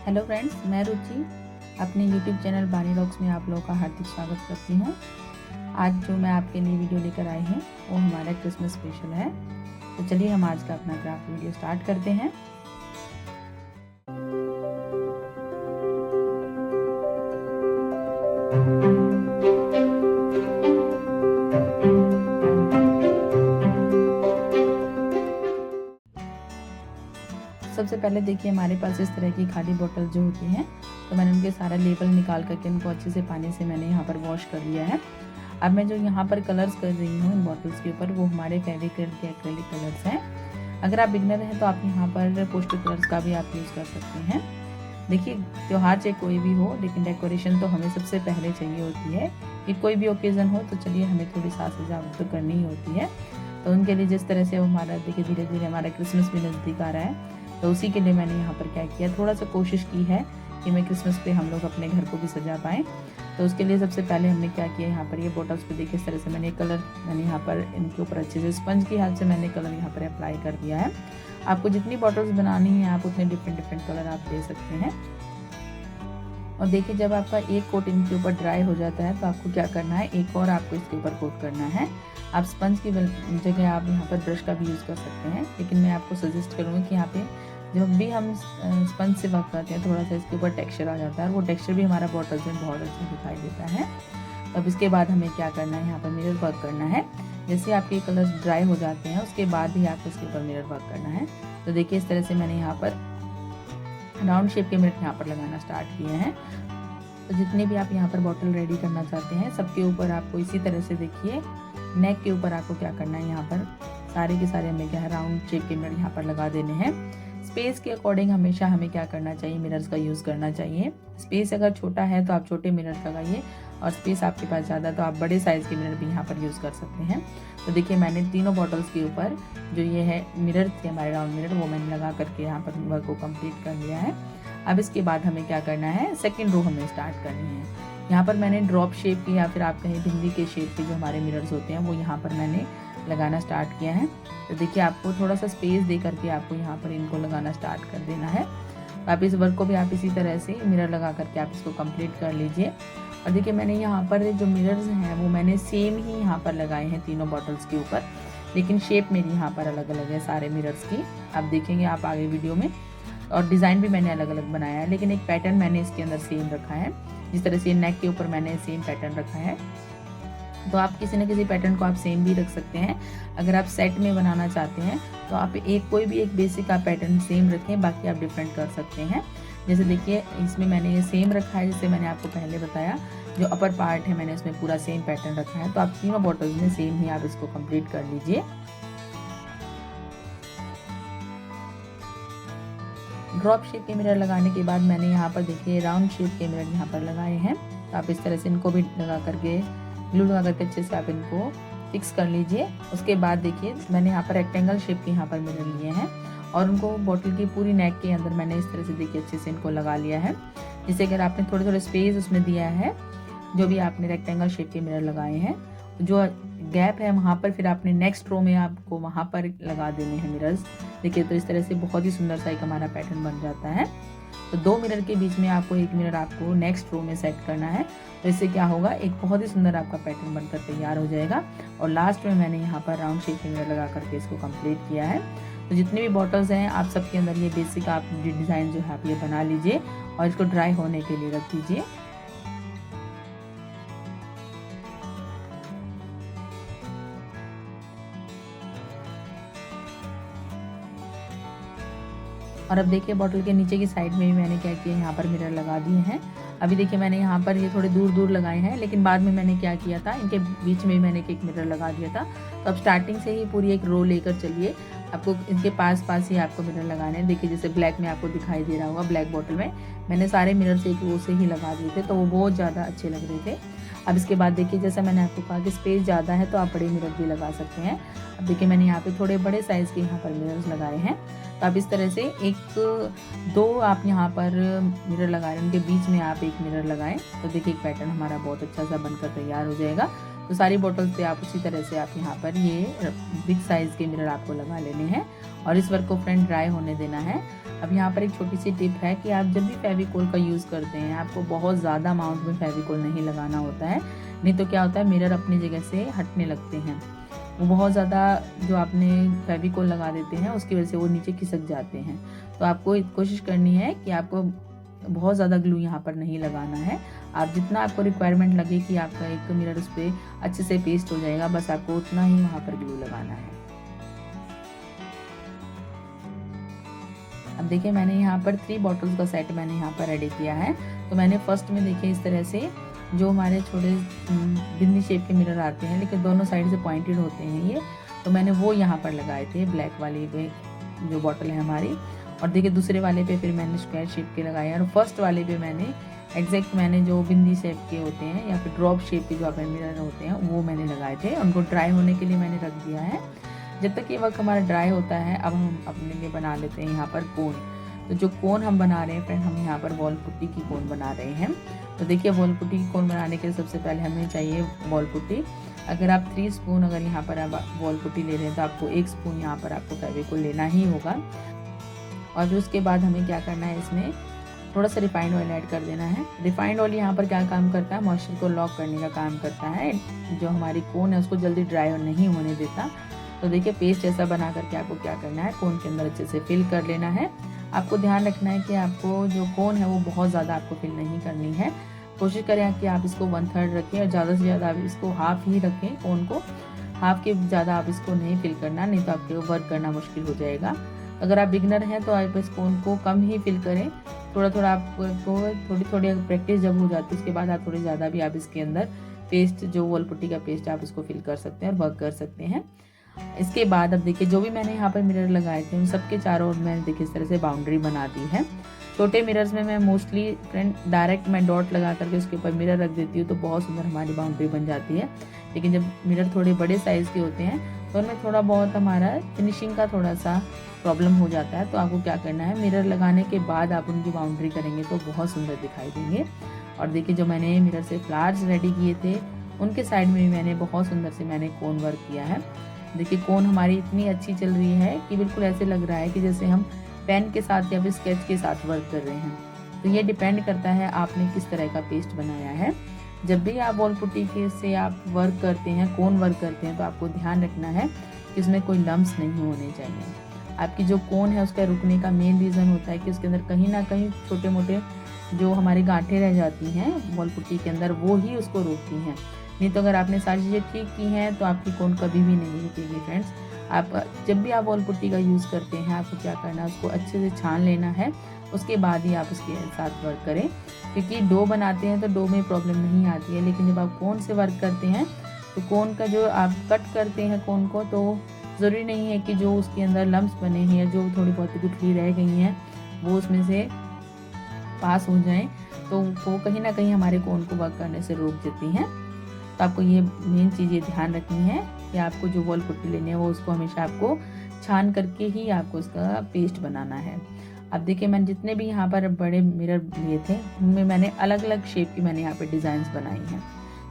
Hello friends, मैं रुचि अपने YouTube channel बानी रॉक्स में आप लोगों का हार्दिक स्वागत करती हूँ। आज जो मैं आपके लिए वीडियो लेकर आई हूँ वो हमारा क्रिसमस स्पेशल है। तो चलिए हम आज का अपना क्राफ्ट वीडियो स्टार्ट करते हैं। सबसे पहले देखिए हमारे पास इस तरह की खाली बोतल जो होती हैं, तो मैंने उनके सारा लेबल निकाल करके उनको अच्छे से पानी से मैंने यहाँ पर वॉश कर लिया है। अब मैं जो यहाँ पर कलर्स कर रही हूँ इन बॉटल्स के ऊपर, वो हमारे फेविक्रिल के एक्रेलिक कलर्स हैं। अगर आप बिगनर हैं तो आप यहाँ पर पोस्टर कलर्स का भी आप यूज़ कर सकते हैं। देखिए त्योहार चाहे कोई भी हो, लेकिन डेकोरेशन तो हमें सबसे पहले चाहिए होती है कि कोई भी ओकेज़न हो तो चलिए हमें थोड़ी साज सजावट तो करनी ही होती है। तो उनके लिए जिस तरह से हमारा देखिए धीरे धीरे हमारा क्रिसमस भी नज़दीक आ रहा है, तो उसी के लिए मैंने यहाँ पर क्या किया, थोड़ा सा कोशिश की है कि मैं क्रिसमस पे हम लोग अपने घर को भी सजा पाएँ। तो उसके लिए सबसे पहले हमने क्या किया, यहाँ पर ये बॉटल्स पे देखिए इस तरह से मैंने कलर यहाँ पर इनके ऊपर अच्छे से स्पंज की हेल्प से मैंने कलर यहाँ पर अप्लाई कर दिया है। आपको जितनी बॉटल्स बनानी है आप उतने डिफरेंट कलर आप दे सकते हैं। और देखिए जब आपका एक कोट इनके ऊपर ड्राई हो जाता है तो आपको क्या करना है, एक और आपको इसके ऊपर कोट करना है। आप स्पंज की जगह आप यहाँ पर ब्रश का भी यूज़ कर सकते हैं, लेकिन मैं आपको सजेस्ट करूँगी कि यहाँ पे जब भी हम स्पंज से वर्क करते हैं थोड़ा सा इसके ऊपर टेक्सचर आ जाता है और वो टेक्सचर भी हमारा बॉटल्स में बहुत अच्छा दिखाई देता है। तो अब इसके बाद हमें क्या करना है, यहाँ पर मिरर वर्क करना है। जैसे आपके कलर्स ड्राई हो जाते हैं उसके बाद ही आपको इसके ऊपर मिरर वर्क करना है। तो देखिए इस तरह से मैंने यहाँ पर राउंड शेप के मिरर यहाँ पर लगाना स्टार्ट किए हैं। तो जितने भी आप यहाँ पर बॉटल रेडी करना चाहते हैं सबके ऊपर आपको इसी तरह से देखिए नेक के ऊपर आपको क्या करना है, यहाँ पर सारे के सारे हमें क्या है राउंड शेप के मिरर यहाँ पर लगा देने हैं। स्पेस के अकॉर्डिंग हमेशा हमें क्या करना चाहिए, मिरर्स का यूज़ करना चाहिए। स्पेस अगर छोटा है तो आप छोटे मिरर लगाइए, और स्पेस आपके पास ज़्यादा तो आप बड़े साइज़ के मिरर भी यहाँ पर यूज़ कर सकते हैं। तो देखिए मैंने तीनों बॉटल्स के ऊपर जो ये है मिरर थे हमारे राउंड मिरर, वो मैंने लगा करके यहाँ पर वर्क को कंप्लीट कर लिया है। अब इसके बाद हमें क्या करना है, सेकेंड रो हमें स्टार्ट करनी है। यहाँ पर मैंने ड्रॉप शेप की या फिर आप कहें भिंडी के शेप के जो हमारे मिरर्स होते हैं वो यहाँ पर मैंने लगाना स्टार्ट किया है। तो देखिए आपको थोड़ा सा स्पेस दे करके आपको यहाँ पर इनको लगाना स्टार्ट कर देना है। आप इस वर्क को भी आप इसी तरह से मिरर लगा करके आप इसको कंप्लीट कर लीजिए। और देखिए मैंने यहाँ पर जो मिरर्स हैं वो मैंने सेम ही यहाँ पर लगाए हैं तीनों बॉटल्स के ऊपर, लेकिन शेप मेरी यहाँ पर अलग अलग है सारे मिरर्स की, आप देखेंगे आप आगे वीडियो में। और डिज़ाइन भी मैंने अलग अलग बनाया है, लेकिन एक पैटर्न मैंने इसके अंदर सेम रखा है। जिस तरह से नेक के ऊपर मैंने सेम पैटर्न रखा है, तो आप किसी न किसी पैटर्न को आप सेम भी रख सकते हैं। अगर आप सेट में बनाना चाहते हैं तो आप कोई भी एक बेसिक आप पैटर्न सेम रखें, बाकी आप डिफरेंट कर सकते हैं। जैसे देखिए इसमें मैंने ये सेम रखा है, जैसे मैंने आपको पहले बताया जो अपर पार्ट है मैंने इसमें पूरा सेम पैटर्न रखा है। तो आप तीनों बॉटल्स में सेम ही आप इसको कंप्लीट कर लीजिए। ड्रॉप शेप के मिरर लगाने के बाद मैंने यहाँ पर देखिए राउंड शेप के मिरर यहाँ पर लगाए हैं। तो आप इस तरह से इनको भी लगा करके ग्लू लगा करके अच्छे से आप इनको फिक्स कर लीजिए। उसके बाद देखिए मैंने यहाँ पर रेक्टेंगल शेप के यहाँ पर मिरर लिए हैं और उनको बॉटल की पूरी नेक के अंदर मैंने इस तरह से देखिए अच्छे से इनको लगा लिया है। जिससे अगर आपने थोड़े थोड़े स्पेस उसमें दिया है, जो भी आपने रेक्टेंगल शेप के मिरर लगाए हैं, जो गैप है वहाँ पर फिर आपने नेक्स्ट रो में आपको वहाँ पर लगा देने हैं मिरर्स। देखिए तो इस तरह से बहुत ही सुंदर सा एक हमारा पैटर्न बन जाता है। तो दो मिरर के बीच में आपको एक मिरर आपको नेक्स्ट रो में सेट करना है। तो इससे क्या होगा, एक बहुत ही सुंदर आपका पैटर्न बनकर तैयार हो जाएगा। और लास्ट में मैंने यहाँ पर राउंड शेप के मिरर लगा करके इसको कंप्लीट किया है। तो जितने भी बॉटल्स हैं आप सबके अंदर ये बेसिक आप डिज़ाइन जो है आप ये बना लीजिए और इसको ड्राई होने के लिए रख दीजिए। और अब देखिए बॉटल के नीचे की साइड में भी मैंने क्या किया, यहाँ पर मिरर लगा दिए हैं। अभी देखिए मैंने यहाँ पर ये थोड़े दूर दूर लगाए हैं, लेकिन बाद में मैंने क्या किया था, इनके बीच में मैंने एक मिरर लगा दिया था। तो अब स्टार्टिंग से ही पूरी एक रो लेकर चलिए, आपको इनके पास पास ही आपको मिरर लगाने हैं। देखिए जैसे ब्लैक में आपको दिखाई दे रहा होगा, ब्लैक बॉटल में मैंने सारे मिरर से एक रो से ही लगा दिए थे, तो वो बहुत ज़्यादा अच्छे लग रहे थे। अब इसके बाद देखिए जैसा मैंने आपको कहा कि स्पेस ज़्यादा है तो आप बड़े मिरर भी लगा सकते हैं। अब देखिए मैंने यहाँ पे थोड़े बड़े साइज़ के यहाँ पर मिरर्स लगाए हैं। तो आप इस तरह से दो आप यहाँ पर मिरर लगा रहे हैं, उनके बीच में आप एक मिरर लगाएं। तो देखिए एक पैटर्न हमारा बहुत अच्छा सा बनकर तैयार हो जाएगा। तो सारी बॉटल्स पे आप उसी तरह से आप यहाँ पर ये बिग साइज़ के मिरर आपको लगा लेने हैं और इस वर्क को फ्रेंड ड्राई होने देना है। अब यहाँ पर एक छोटी सी टिप है कि आप जब भी फेविकोल का यूज़ करते हैं आपको बहुत ज़्यादा अमाउंट में फेविकोल नहीं लगाना होता है, नहीं तो क्या होता है मिरर अपनी जगह से हटने लगते हैं। वो बहुत ज़्यादा जो आपने फेविकोल लगा देते हैं उसकी वजह से वो नीचे खिसक जाते हैं। तो आपको कोशिश करनी है कि आपको बहुत ज़्यादा ग्लू यहाँ पर नहीं लगाना है। आप जितना आपको रिक्वायरमेंट लगे कि आपका एक मिरर उस पर अच्छे से पेस्ट हो जाएगा, बस आपको उतना ही वहाँ पर ग्लू लगाना है। अब देखिए मैंने यहाँ पर 3 बॉटल्स का सेट मैंने यहाँ पर रेडी किया है। तो मैंने फर्स्ट में देखिए इस तरह से जो हमारे छोटे बिंदी शेप के मिरर आते हैं लेकिन दोनों साइड से पॉइंटेड होते हैं ये, तो मैंने वो यहाँ पर लगाए थे ब्लैक वाली पे जो बॉटल है हमारी। और देखिए दूसरे वाले पे फिर मैंने स्क्वायर शेप के लगाए और फर्स्ट वाले पे मैंने एग्जैक्ट मैंने जो बिंदी शेप के होते हैं या फिर ड्रॉप शेप के जो आप मिरर होते हैं वो मैंने लगाए थे। उनको ड्राई होने के लिए मैंने रख दिया है। जब तक ये वक्त हमारा ड्राई होता है अब हम अपने लिए बना लेते हैं यहाँ पर कोन। तो जो कोन हम बना रहे हैं फ्रेंड, हम यहाँ पर वॉल पुट्टी की कोन बना रहे हैं। तो देखिए वॉल पुट्टी की कोन बनाने के लिए सबसे पहले हमें चाहिए वॉल पुट्टी। अगर आप 3 स्पून अगर यहाँ पर आप वॉल पुट्टी ले रहे हैं तो आपको 1 स्पून यहाँ पर आपको फेविकोल लेना ही होगा। और फिर उसके बाद हमें क्या करना है, इसमें थोड़ा सा रिफाइंड ऑयल ऐड कर देना है। रिफाइंड ऑयल यहाँ पर क्या काम करता है, मॉइस्चर को लॉक करने का काम करता है। जो हमारी कोन है उसको जल्दी ड्राई नहीं होने देता। तो देखिए पेस्ट ऐसा बना करके आपको क्या करना है, कोन के अंदर अच्छे से फिल कर लेना है। आपको ध्यान रखना है कि आपको जो कोन है वो बहुत ज़्यादा आपको फिल नहीं करनी है। कोशिश करें कि आप इसको 1/3 रखें और ज़्यादा से ज़्यादा आप इसको हाफ ही रखें। कोन को हाफ के ज़्यादा आप इसको नहीं फिल करना, नहीं तो आपको वर्क करना मुश्किल हो जाएगा। अगर आप बिगनर हैं तो आप इस कोन को कम ही फिल करें। थोड़ा थोड़ा आपको थोड़ी प्रैक्टिस जब हो जाती है उसके बाद आप थोड़ी ज़्यादा भी आप इसके अंदर पेस्ट जो वॉल पुट्टी का पेस्ट आप उसको फिल कर सकते हैं और वर्क कर सकते हैं। इसके बाद अब देखिए जो भी मैंने यहाँ पर मिरर लगाए थे उन सबके चारों ओर मैंने देखिए इस तरह से बाउंड्री बना दी है। छोटे मिरर्स में मैं मोस्टली फ्रेंड डायरेक्ट मैं डॉट लगा करके उसके ऊपर मिरर रख देती हूँ तो बहुत सुंदर हमारी बाउंड्री बन जाती है। लेकिन जब मिरर थोड़े बड़े साइज़ के होते हैं तो उनमें थोड़ा बहुत हमारा फिनिशिंग का थोड़ा सा प्रॉब्लम हो जाता है। तो आपको क्या करना है, मिरर लगाने के बाद आप उनकी बाउंड्री करेंगे तो बहुत सुंदर दिखाई देंगे। और देखिए जो मैंने मिरर से फ्लावर्स रेडी किए थे उनके साइड में भी मैंने बहुत सुंदर से मैंने कोन वर्क किया है। देखिए कोन हमारी इतनी अच्छी चल रही है कि बिल्कुल ऐसे लग रहा है कि जैसे हम पेन के साथ या फिर स्केच के साथ वर्क कर रहे हैं। तो ये डिपेंड करता है आपने किस तरह का पेस्ट बनाया है। जब भी आप वॉल पुट्टी के से आप वर्क करते हैं, कोन वर्क करते हैं, तो आपको ध्यान रखना है कि उसमें कोई लम्स नहीं होने चाहिए। आपकी जो कोन है उसका रुकने का मेन रीज़न होता है कि उसके अंदर कहीं ना कहीं छोटे मोटे जो हमारी गांठें रह जाती हैं वॉल पुट्टी के अंदर वो ही उसको रोकती हैं। नहीं तो अगर आपने सारी चीज़ें ठीक की हैं तो आपकी कोन कभी भी नहीं रुकेगी फ्रेंड्स। आप जब भी आप वॉल पुट्टी का यूज़ करते हैं आपको क्या करना है, उसको अच्छे से छान लेना है, उसके बाद ही आप उसके साथ वर्क करें। क्योंकि डो बनाते हैं तो डो में प्रॉब्लम नहीं आती है, लेकिन जब आप कोन से वर्क करते हैं तो कोन का जो आप कट करते हैं कोन को, तो ज़रूरी नहीं है कि जो उसके अंदर लम्स बने हैं या जो थोड़ी बहुत गुठली रह गई हैं वो उसमें से पास हो जाएं, तो वो कहीं ना कहीं हमारे कोन को वर्क करने से रोक देती हैं। तो आपको ये मेन चीज़ ये ध्यान रखनी है कि आपको जो वॉल पुट्टी लेनी है वो उसको हमेशा आपको छान करके ही आपको उसका पेस्ट बनाना है। अब देखिए मैंने जितने भी यहाँ पर बड़े मिरर लिए थे उनमें मैंने अलग अलग शेप की मैंने यहाँ पर डिज़ाइंस बनाई हैं।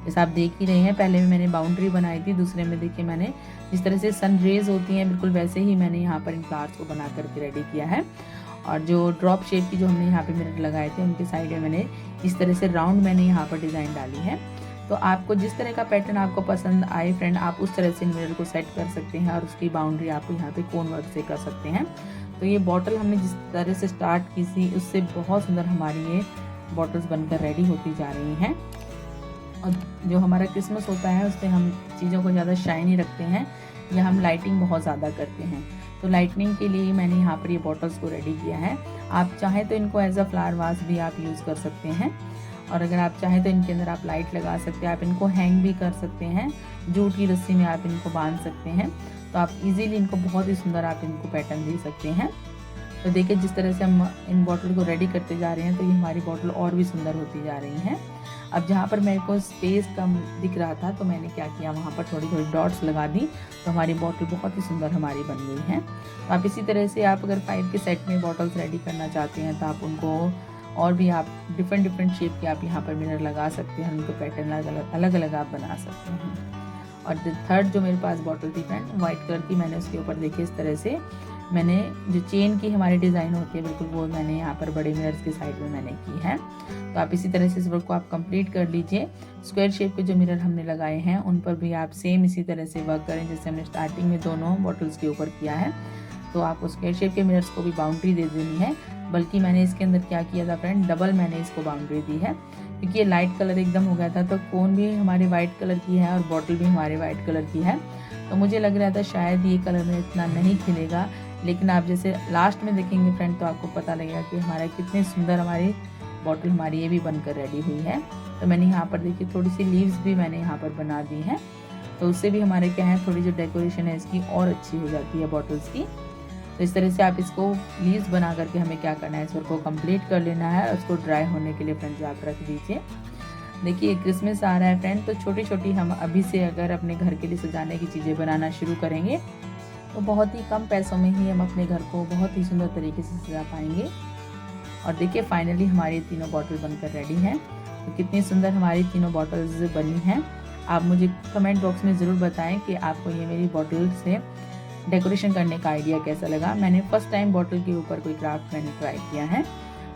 जैसे आप देख ही रहे हैं, पहले में मैंने बाउंड्री बनाई थी, दूसरे में देखिए मैंने जिस तरह से सन रेज होती हैं बिल्कुल वैसे ही मैंने यहाँ पर इन फ्लावर्स को बना करके रेडी किया है। और जो ड्रॉप शेप की जो हमने यहाँ पे मिरर लगाए थे उनके साइड में मैंने इस तरह से राउंड मैंने यहाँ पर डिज़ाइन डाली है। तो आपको जिस तरह का पैटर्न आपको पसंद आए फ्रेंड, आप उस तरह से मिरर को सेट कर सकते हैं और उसकी बाउंड्री आप यहाँ पे कोन वर्क से कर सकते हैं। तो ये बॉटल हमने जिस तरह से स्टार्ट की थी उससे बहुत सुंदर हमारी ये बॉटल्स बनकर रेडी होती जा रही हैं। और जो हमारा क्रिसमस होता है उस पर हम चीज़ों को ज़्यादा शाइनी रखते हैं या हम लाइटिंग बहुत ज़्यादा करते हैं। तो लाइटनिंग के लिए मैंने यहाँ पर ये बॉटल्स को रेडी किया है। आप चाहें तो इनको एज अ फ्लावर वास भी आप यूज़ कर सकते हैं, और अगर आप चाहें तो इनके अंदर आप लाइट लगा सकते हैं। आप इनको हैंग भी कर सकते हैं, जूट की रस्सी में आप इनको बांध सकते हैं। तो आप इजीली इनको बहुत ही सुंदर आप इनको पैटर्न दे सकते हैं। तो देखिए जिस तरह से हम इन बॉटल को रेडी करते जा रहे हैं तो ये हमारी बॉटल और भी सुंदर होती जा रही हैं। अब जहाँ पर मेरे को स्पेस कम दिख रहा था तो मैंने क्या किया, वहाँ पर थोड़ी थोड़ी डॉट्स लगा दी, तो हमारी बॉटल बहुत ही सुंदर हमारी बन गई है। तो आप इसी तरह से आप अगर 5 के सेट में बॉटल्स रेडी करना चाहते हैं तो आप उनको और भी आप डिफरेंट शेप के आप यहाँ पर मिरर लगा सकते हैं, उनको पैटर्न अलग अलग आप बना सकते हैं। और थर्ड जो मेरे पास बॉटल थी फ्रेंड वाइट कलर की, मैंने उसके ऊपर देखिए इस तरह से मैंने जो चेन की हमारी डिज़ाइन होती है बिल्कुल वो मैंने यहाँ पर बड़े मिरर्स के साइड में मैंने की है। तो आप इसी तरह से इस वर्क को आप कंप्लीट कर लीजिए। स्क्वायर शेप के जो मिरर हमने लगाए हैं उन पर भी आप सेम इसी तरह से वर्क करें जैसे हमने स्टार्टिंग में दोनों बॉटल्स के ऊपर किया है। तो आपको स्क्वायर शेप के मिरर्स को भी बाउंड्री दे देनी है, बल्कि मैंने इसके अंदर क्या किया था फ्रेंड, डबल मैंने इसको बाउंड्री दी है, क्योंकि ये लाइट कलर एकदम हो गया था। तो कोन भी हमारे वाइट कलर की है और बॉटल भी हमारे वाइट कलर की है। तो मुझे लग रहा था शायद ये कलर में इतना नहीं खिलेगा, लेकिन आप जैसे लास्ट में देखेंगे फ्रेंड तो आपको पता लगेगा कि हमारा कितनी सुंदर हमारी बॉटल हमारी ये भी बनकर रेडी हुई है। तो मैंने यहाँ पर देखिए थोड़ी सी लीव्स भी मैंने यहाँ पर बना दी है, तो उससे भी हमारे क्या है थोड़ी जो डेकोरेशन है इसकी और अच्छी हो जाती है बॉटल्स की। तो इस तरह से आप इसको लीव्स बना करके हमें क्या करना है, इस वर्क को कंप्लीट कर लेना है और उसको ड्राई होने के लिए फ्रेंड्स आप रख दीजिए। देखिए क्रिसमस आ रहा है फ्रेंड, तो छोटी छोटी हम अभी से अगर अपने घर के लिए सजाने की चीज़ें बनाना शुरू करेंगे तो बहुत ही कम पैसों में ही हम अपने घर को बहुत ही सुंदर तरीके से सजा पाएंगे। और देखिए फाइनली हमारी तीनों बॉटल बनकर रेडी हैं। तो कितनी सुंदर हमारी तीनों बॉटल्स बनी हैं। आप मुझे कमेंट बॉक्स में ज़रूर बताएं कि आपको ये मेरी बॉटल से डेकोरेशन करने का आइडिया कैसा लगा। मैंने फर्स्ट टाइम बॉटल के ऊपर कोई क्राफ्ट मैंने ट्राई किया है,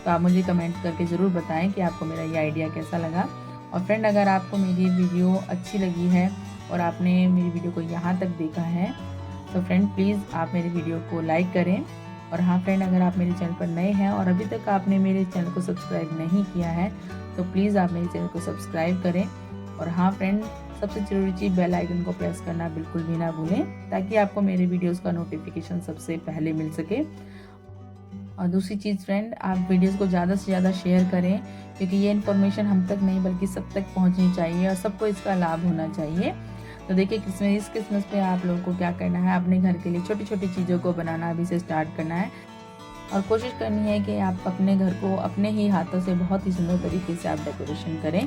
तो आप मुझे कमेंट करके ज़रूर बताएं कि आपको मेरा ये आइडिया कैसा लगा। और फ्रेंड अगर आपको मेरी वीडियो अच्छी लगी है और आपने मेरी वीडियो को यहाँ तक देखा है तो फ्रेंड प्लीज़ आप मेरी वीडियो को लाइक करें। और हाँ फ्रेंड अगर आप मेरे चैनल पर नए हैं और अभी तक आपने मेरे चैनल को सब्सक्राइब नहीं किया है तो प्लीज़ आप मेरे चैनल को सब्सक्राइब करें। और हाँ फ्रेंड सबसे ज़रूरी चीज़ बेल आइकन को प्रेस करना बिल्कुल भी ना भूलें, ताकि आपको मेरे वीडियोस का नोटिफिकेशन सबसे पहले मिल सके। और दूसरी चीज़ फ्रेंड आप वीडियोस को ज़्यादा से ज़्यादा शेयर करें, क्योंकि ये इन्फॉर्मेशन हम तक नहीं बल्कि सब तक पहुंचनी चाहिए और सबको इसका लाभ होना चाहिए। तो देखिए इस क्रिसमस पे आप लोगों को क्या करना है, अपने घर के लिए छोटी छोटी चीज़ों को बनाना अभी से स्टार्ट करना है और कोशिश करनी है कि आप अपने घर को अपने ही हाथों से बहुत ही सुंदर तरीके से आप डेकोरेशन करें।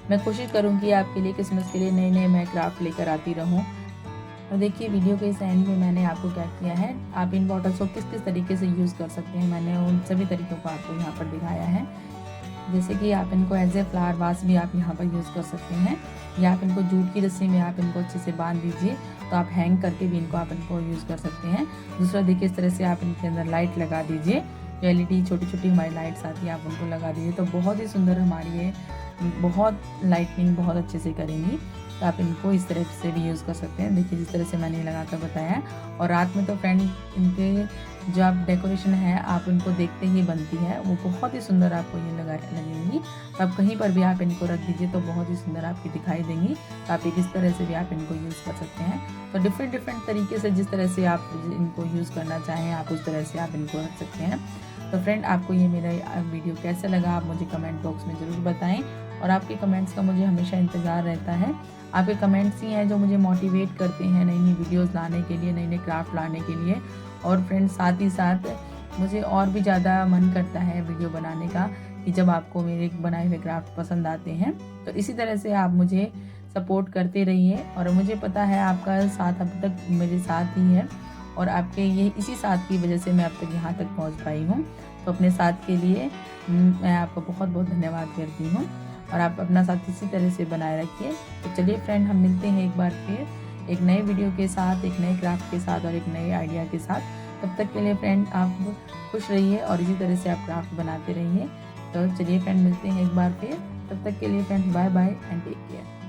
मैं कोशिश करूँगी आपके लिए क्रिसमस के लिए नए नए मैं क्राफ्ट लेकर आती रहूँ। और देखिए वीडियो के इस एंड में मैंने आपको क्या किया है, आप इन बॉटल्स को किस किस तरीके से यूज़ कर सकते हैं मैंने उन सभी तरीक़ों को आपको यहाँ पर दिखाया है। जैसे कि आप इनको एज ए फ्लावर वास भी आप यहाँ पर यूज़ कर सकते हैं, या आप इनको जूट की रस्सी में आप इनको अच्छे से बांध दीजिए तो आप हैंग करके भी इनको आप इनको यूज़ कर सकते हैं। दूसरा देखिए इस तरह से आप इनके अंदर लाइट लगा दीजिए, जो LED छोटी छोटी हमारी लाइट्स आती है आप उनको लगा दीजिए तो बहुत ही सुंदर हमारी ये बहुत लाइटनिंग बहुत अच्छे से करेंगी। तो आप इनको इस तरह से भी यूज़ कर सकते हैं। देखिए जिस तरह से मैंने लगा कर बताया। और रात में तो फ्रेंड इनके जो आप डेकोरेशन है आप इनको देखते ही बनती है, वो बहुत ही सुंदर आपको ये लगेंगी। तो आप कहीं पर भी आप इनको रख दीजिए तो बहुत ही सुंदर आपकी दिखाई देंगी। तो आप इस तरह से भी आप इनको यूज़ कर सकते हैं। तो डिफरेंट तरीके से जिस तरह से आप इनको यूज़ करना चाहें आप उस तरह से आप इनको रख सकते हैं। तो फ्रेंड आपको ये मेरा वीडियो कैसा लगा आप मुझे कमेंट बॉक्स में ज़रूर बताएं, और आपके कमेंट्स का मुझे हमेशा इंतज़ार रहता है। आपके कमेंट्स ही हैं जो मुझे मोटिवेट करते हैं नई नई वीडियोस लाने के लिए, नए नए क्राफ्ट लाने के लिए। और फ्रेंड साथ ही साथ मुझे और भी ज़्यादा मन करता है वीडियो बनाने का, कि जब आपको मेरे बनाए हुए क्राफ्ट पसंद आते हैं तो इसी तरह से आप मुझे सपोर्ट करते रहिए। और मुझे पता है आपका साथ अब तक मेरे साथ ही है, और आपके ये इसी साथ की वजह से मैं अब तक यहाँ तक पहुँच पाई हूँ। तो अपने साथ के लिए मैं आपका बहुत बहुत धन्यवाद करती हूँ, और आप अपना साथ इसी तरह से बनाए रखिए। तो चलिए फ्रेंड हम मिलते हैं एक बार फिर एक नए वीडियो के साथ, एक नए क्राफ्ट के साथ और एक नए आइडिया के साथ। तब तक के लिए फ्रेंड आप खुश रहिए और इसी तरह से आप क्राफ्ट बनाते रहिए। तो चलिए फ्रेंड मिलते हैं एक बार फिर, तब तक के लिए friend bye bye and take care.